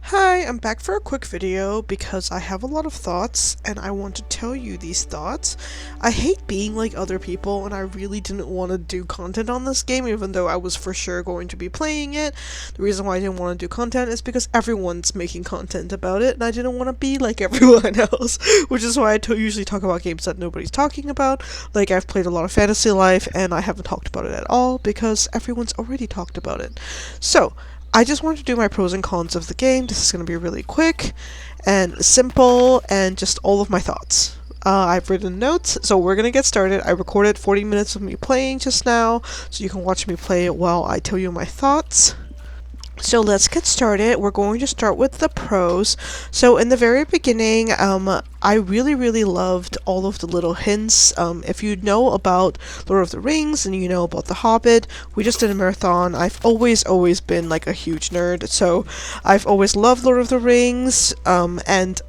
Hi, I'm back for a quick video because I have a lot of thoughts and I want to tell you these thoughts. I hate being like other people and I really didn't want to do content on this game even though I was for sure going to be playing it. The reason why I didn't want to do content is because everyone's making content about it and I didn't want to be like everyone else, which is why I usually talk about games that nobody's talking about. Like I've played a lot of Fantasy Life and I haven't talked about it at all because everyone's already talked about it. So, I just wanted to do my pros and cons of the game. This is going to be really quick and simple and just all of my thoughts. I've written notes, so we're going to get started. I recorded 40 minutes of me playing just now, so you can watch me play it while I tell you my thoughts. So let's get started. We're going to start with the pros. So in the very beginning, I really loved all of the little hints. If you know about Lord of the Rings and you know about The Hobbit, we just did a marathon. I've always been like a huge nerd, so I've always loved Lord of the Rings, and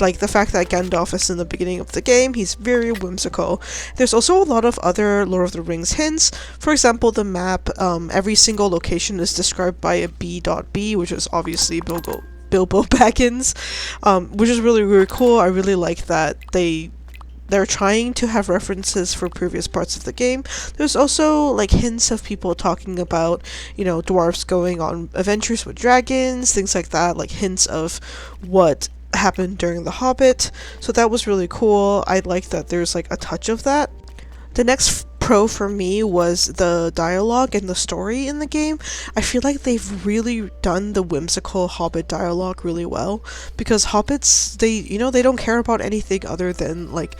like the fact that Gandalf is in the beginning of the game, he's very whimsical. There's also a lot of other Lord of the Rings hints. For example, the map, every single location is described by a B.B, which is obviously Bilbo Baggins, which is really cool. I really like that they're trying to have references for previous parts of the game. There's also like hints of people talking about, you know, dwarves going on adventures with dragons, things like that, like hints of what happened during The Hobbit. So that was really cool. I like that there's like a touch of that. The next pro for me was the dialogue and the story in the game. I feel like they've really done the whimsical Hobbit dialogue really well, because Hobbits, they don't care about anything other than like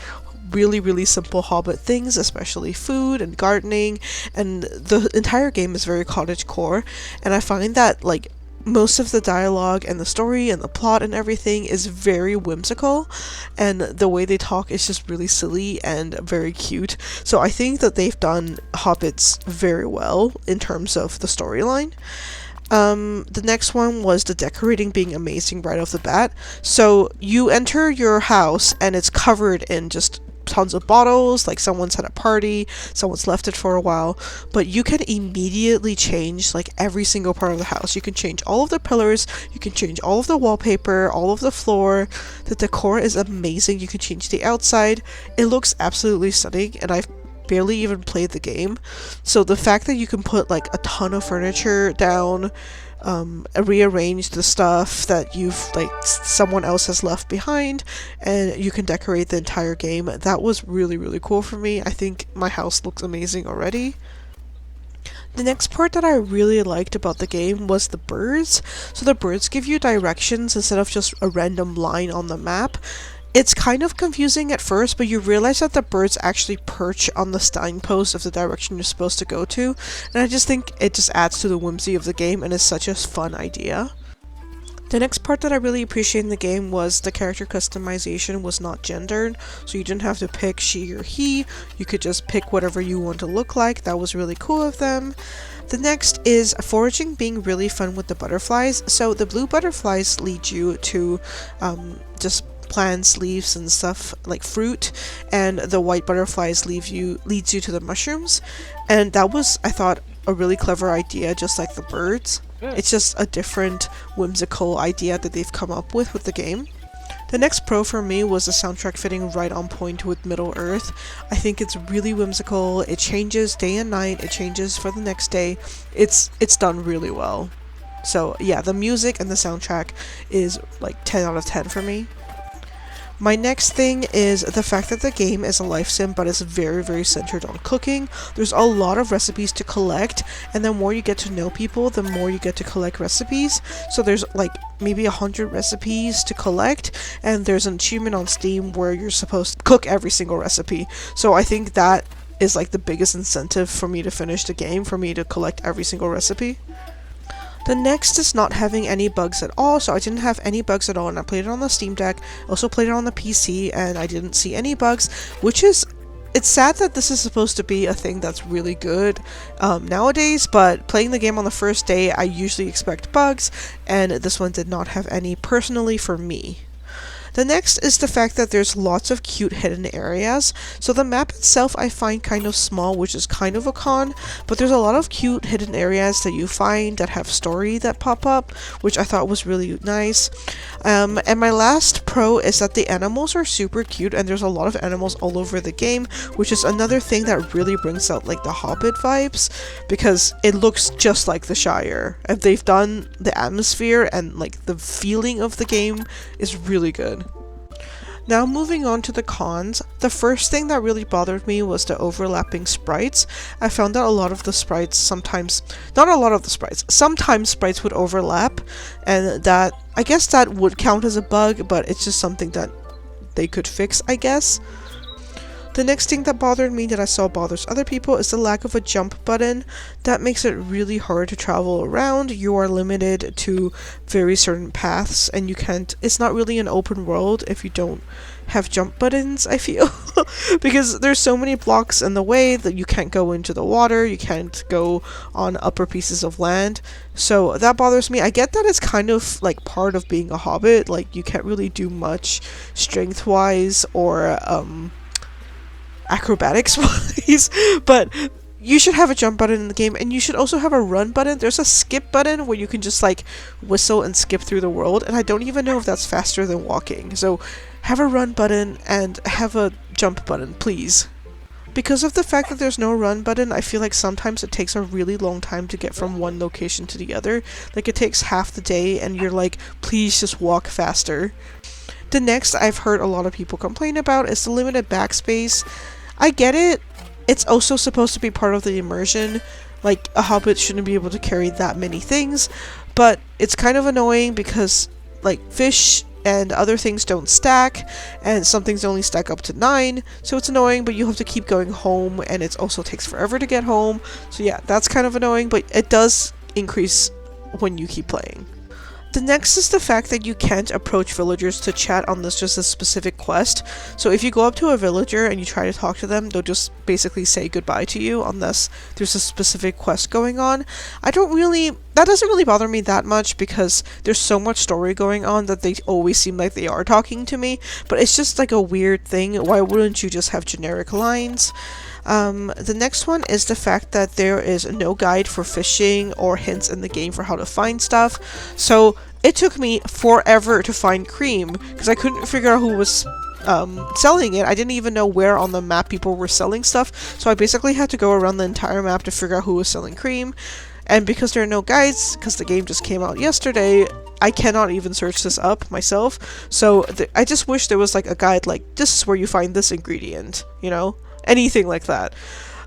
really simple Hobbit things, especially food and gardening, and the entire game is very cottagecore, and I find that like most of the dialogue and the story and the plot and everything is very whimsical, and the way they talk is just really silly and very cute. So I think that they've done Hobbits very well in terms of the storyline. The next one was the decorating being amazing right off the bat. So you enter your house and it's covered in just tons of bottles, like someone's had a party, someone's left it for a while, but you can immediately change like every single part of the house. You can change all of the pillars, you can change all of the wallpaper, all of the floor. The decor is amazing. You can change the outside. It looks absolutely stunning, and I've barely even played the game, so the fact that you can put like a ton of furniture down, rearrange the stuff that someone else has left behind, and you can decorate the entire game, that was really cool for me. I think my house looks amazing already. The next part that I really liked about the game was the birds. So the birds give you directions instead of just a random line on the map. It's kind of confusing at first, but you realize that the birds actually perch on the signpost of the direction you're supposed to go to, and I just think it just adds to the whimsy of the game and is such a fun idea. The next part that I really appreciated in the game was the character customization was not gendered, so you didn't have to pick she or he, you could just pick whatever you want to look like. That was really cool of them. The next is foraging being really fun with the butterflies. So the blue butterflies lead you to just plants, leaves, and stuff like fruit, and the white butterflies leads you to the mushrooms, and that was, I thought, a really clever idea, just like the birds. It's just a different whimsical idea that they've come up with the game. The next pro for me was the soundtrack fitting right on point with Middle Earth. I think it's really whimsical. It changes day and night. It changes for the next day. It's done really well. So yeah, the music and the soundtrack is like 10 out of 10 for me. My next thing is the fact that the game is a life sim, but it's very centered on cooking. There's a lot of recipes to collect, and the more you get to know people, the more you get to collect recipes. So there's like maybe 100 recipes to collect, and there's an achievement on Steam where you're supposed to cook every single recipe. So I think that is like the biggest incentive for me to finish the game, for me to collect every single recipe. The next is not having any bugs at all, so I didn't have any bugs at all, and I played it on the Steam Deck, also played it on the PC, and I didn't see any bugs, which is, it's sad that this is supposed to be a thing that's really good nowadays, but playing the game on the first day, I usually expect bugs, and this one did not have any personally for me. The next is the fact that there's lots of cute hidden areas. So the map itself I find kind of small, which is kind of a con, but there's a lot of cute hidden areas that you find that have story that pop up, which I thought was really nice. And my last pro is that the animals are super cute, and there's a lot of animals all over the game, which is another thing that really brings out like the Hobbit vibes, because it looks just like the Shire, and they've done the atmosphere and like the feeling of the game is really good. Now moving on to the cons, the first thing that really bothered me was the overlapping sprites. I found that a lot of the sprites sometimes sprites would overlap, and that, I guess that would count as a bug, but it's just something that they could fix, I guess. The next thing that bothered me that I saw bothers other people is the lack of a jump button. That makes it really hard to travel around. You are limited to very certain paths, and you can't, it's not really an open world if you don't have jump buttons, I feel. Because there's so many blocks in the way that you can't go into the water, you can't go on upper pieces of land. So that bothers me. I get that it's kind of like part of being a hobbit, like you can't really do much strength-wise or acrobatics wise, but you should have a jump button in the game, and you should also have a run button. There's a skip button where you can just like whistle and skip through the world, and I don't even know if that's faster than walking. So have a run button and have a jump button, please. Because of the fact that there's no run button, I feel like sometimes it takes a really long time to get from one location to the other. Like it takes half the day, and you're like, please just walk faster. The next I've heard a lot of people complain about is the limited backspace. I get it. It's also supposed to be part of the immersion. Like, a hobbit shouldn't be able to carry that many things, but it's kind of annoying because, like, fish and other things don't stack, and some things only stack up to 9, so it's annoying, but you have to keep going home, and it also takes forever to get home. So yeah, that's kind of annoying, but it does increase when you keep playing. The next is the fact that you can't approach villagers to chat on this just a specific quest. So if you go up to a villager and you try to talk to them, they'll just basically say goodbye to you unless there's a specific quest going on. That doesn't really bother me that much because there's so much story going on that they always seem like they are talking to me, but it's just like a weird thing. Why wouldn't you just have generic lines? The next one is the fact that there is no guide for fishing or hints in the game for how to find stuff. So it took me forever to find cream because I couldn't figure out who was selling it. I didn't even know where on the map people were selling stuff, so I basically had to go around the entire map to figure out who was selling cream. And because there are no guides, because the game just came out yesterday, I cannot even search this up myself. So I just wish there was like a guide like, this is where you find this ingredient, you know? Anything like that.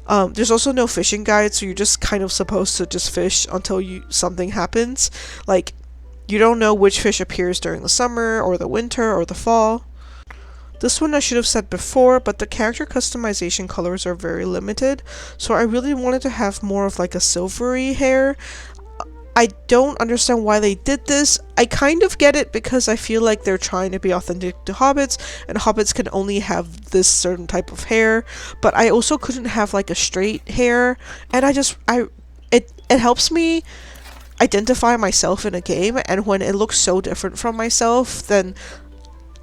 There's also no fishing guide, so you're just kind of supposed to just fish until something happens. Like, you don't know which fish appears during the summer, or the winter, or the fall. This one I should have said before, but the character customization colors are very limited, so I really wanted to have more of like a silvery hair. I don't understand why they did this. I kind of get it because I feel like they're trying to be authentic to hobbits, and hobbits can only have this certain type of hair, but I also couldn't have like a straight hair, and it helps me identify myself in a game, and when it looks so different from myself, then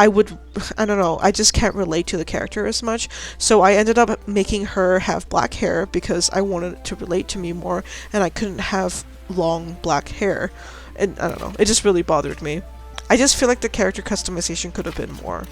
I don't know, I just can't relate to the character as much, so I ended up making her have black hair because I wanted it to relate to me more, and I couldn't have long black hair, and I don't know, it just really bothered me. I just feel like the character customization could have been more.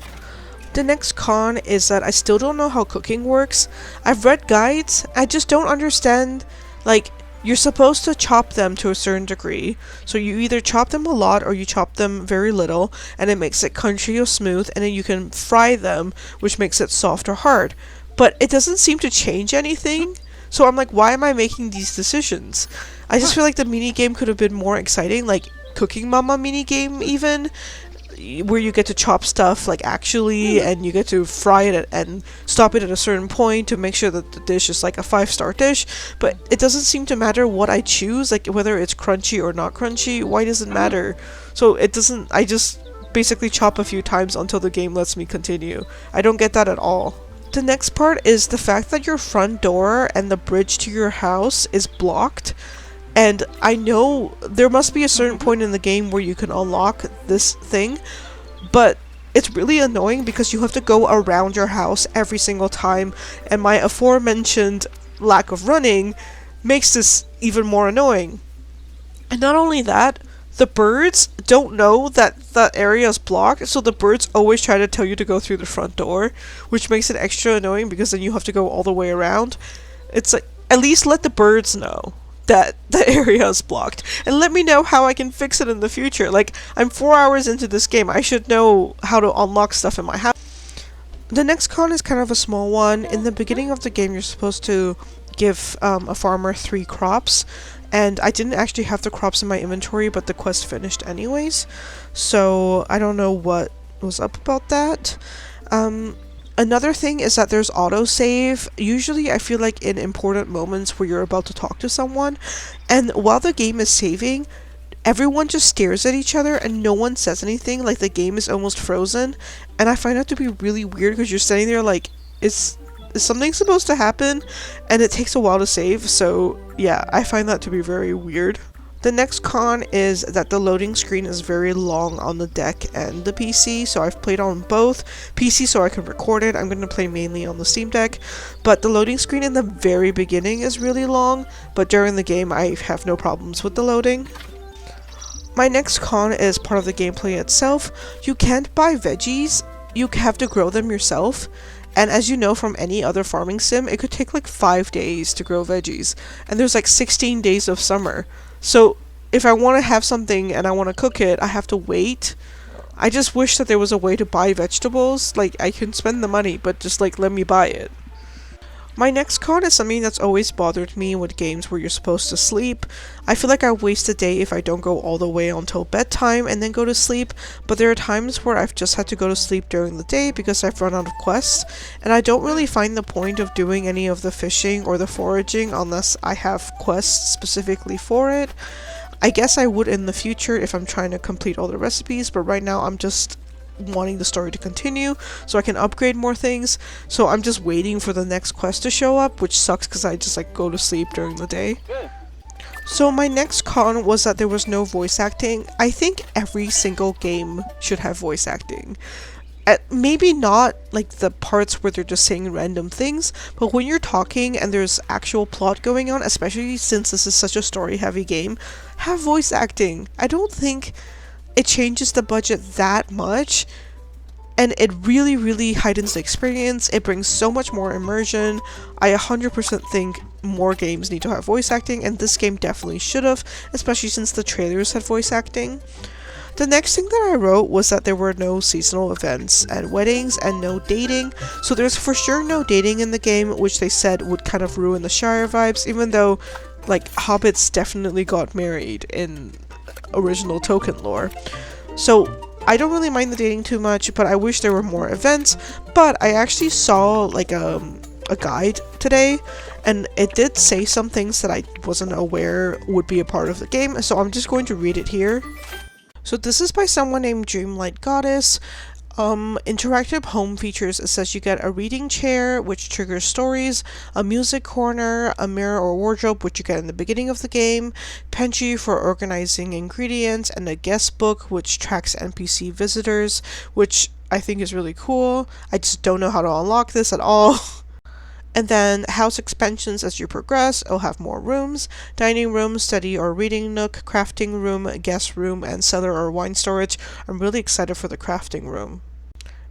The next con is that I still don't know how cooking works. I've read guides, I just don't understand, like, you're supposed to chop them to a certain degree, so you either chop them a lot or you chop them very little, and it makes it crunchy or smooth, and then you can fry them, which makes it soft or hard. But it doesn't seem to change anything, so I'm like, why am I making these decisions? I just feel like the minigame could have been more exciting, like Cooking Mama minigame even, where you get to chop stuff like actually, and you get to fry it and stop it at a certain point to make sure that the dish is like a 5-star dish. But it doesn't seem to matter what I choose, like whether it's crunchy or not crunchy. Why does it matter? So it doesn't, I just basically chop a few times until the game lets me continue. I don't get that at all. The next part is the fact that your front door and the bridge to your house is blocked. And I know there must be a certain point in the game where you can unlock this thing, but it's really annoying because you have to go around your house every single time, and my aforementioned lack of running makes this even more annoying. And not only that, the birds don't know that that area is blocked, so the birds always try to tell you to go through the front door, which makes it extra annoying because then you have to go all the way around. It's like, at least let the birds know that the area is blocked, and let me know how I can fix it in the future. Like, I'm 4 hours into this game, I should know how to unlock stuff in my house. The next con is kind of a small one. In the beginning of the game, you're supposed to give a farmer 3 crops, and I didn't actually have the crops in my inventory, but the quest finished anyways, so I don't know what was up about that. Another thing is that there's autosave. Usually I feel like in important moments where you're about to talk to someone, and while the game is saving, everyone just stares at each other and no one says anything, like the game is almost frozen, and I find that to be really weird because you're standing there like, is something supposed to happen? And it takes a while to save, so yeah, I find that to be very weird. The next con is that the loading screen is very long on the deck and the PC, so I've played on both. PC so I can record it, I'm going to play mainly on the Steam Deck, but the loading screen in the very beginning is really long, but during the game I have no problems with the loading. My next con is part of the gameplay itself. You can't buy veggies, you have to grow them yourself. And as you know from any other farming sim, it could take like 5 days to grow veggies. And there's like 16 days of summer. So if I want to have something and I want to cook it, I have to wait. I just wish that there was a way to buy vegetables. Like, I can spend the money, but just like let me buy it. My next con is something that's always bothered me with games where you're supposed to sleep. I feel like I waste a day if I don't go all the way until bedtime and then go to sleep, but there are times where I've just had to go to sleep during the day because I've run out of quests, and I don't really find the point of doing any of the fishing or the foraging unless I have quests specifically for it. I guess I would in the future if I'm trying to complete all the recipes, but right now I'm just wanting the story to continue so I can upgrade more things, so I'm just waiting for the next quest to show up, which sucks because I just like go to sleep during the day. So my next con was that there was no voice acting. I think every single game should have voice acting. Maybe not like the parts where they're just saying random things, but when you're talking and there's actual plot going on, especially since this is such a story heavy game, have voice acting. I don't think it changes the budget that much, and it really heightens the experience. It brings so much more immersion. I 100% think more games need to have voice acting, and this game definitely should have, especially since the trailers had voice acting. The next thing that I wrote was that there were no seasonal events and weddings and no dating, so there's for sure no dating in the game, which they said would kind of ruin the Shire vibes, even though like hobbits definitely got married in original Tolkien lore. So I don't really mind the dating too much, but I wish there were more events. But I actually saw like a guide today, and it did say some things that I wasn't aware would be a part of the game, so I'm just going to read it here. So this is by someone named Dreamlight Goddess. Interactive home features, it says you get a reading chair, which triggers stories, a music corner, a mirror or wardrobe, which you get in the beginning of the game, pantry for organizing ingredients, and a guest book, which tracks NPC visitors, which I think is really cool. I just don't know how to unlock this at all. And then house expansions as you progress. It'll have more rooms, dining room, study or reading nook, crafting room, guest room, and cellar or wine storage. I'm really excited for the crafting room.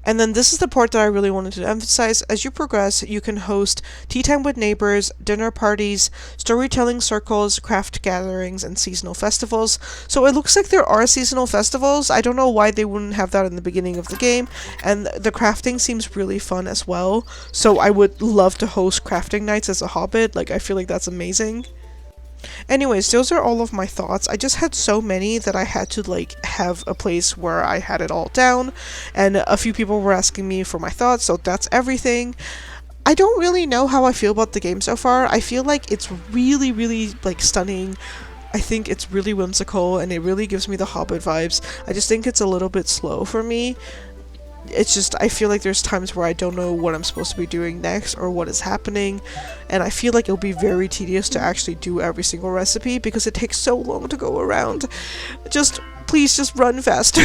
And then this is the part that I really wanted to emphasize. As you progress, you can host tea time with neighbors, dinner parties, storytelling circles, craft gatherings, and seasonal festivals. So it looks like there are seasonal festivals. I don't know why they wouldn't have that in the beginning of the game. And the crafting seems really fun as well. So I would love to host crafting nights as a hobbit. Like, I feel like that's amazing. Anyways, those are all of my thoughts. I just had so many that I had to like have a place where I had it all down, and a few people were asking me for my thoughts, so that's everything. I don't really know how I feel about the game so far. I feel like it's really like stunning. I think it's really whimsical and it really gives me the Hobbit vibes. I just think it's a little bit slow for me. It's just, I feel like there's times where I don't know what I'm supposed to be doing next or what is happening, and I feel like it'll be very tedious to actually do every single recipe because it takes so long to go around. Please just run faster.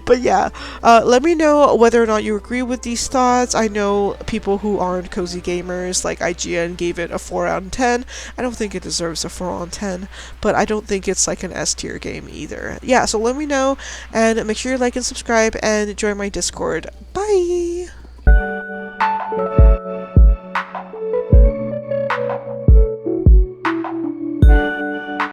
But yeah, let me know whether or not you agree with these thoughts. I know people who aren't cozy gamers, like IGN, gave it a 4 out of 10. I don't think it deserves a 4 out of 10, but I don't think it's like an S tier game either. Yeah, so let me know, and make sure you like and subscribe, and join my Discord. Bye!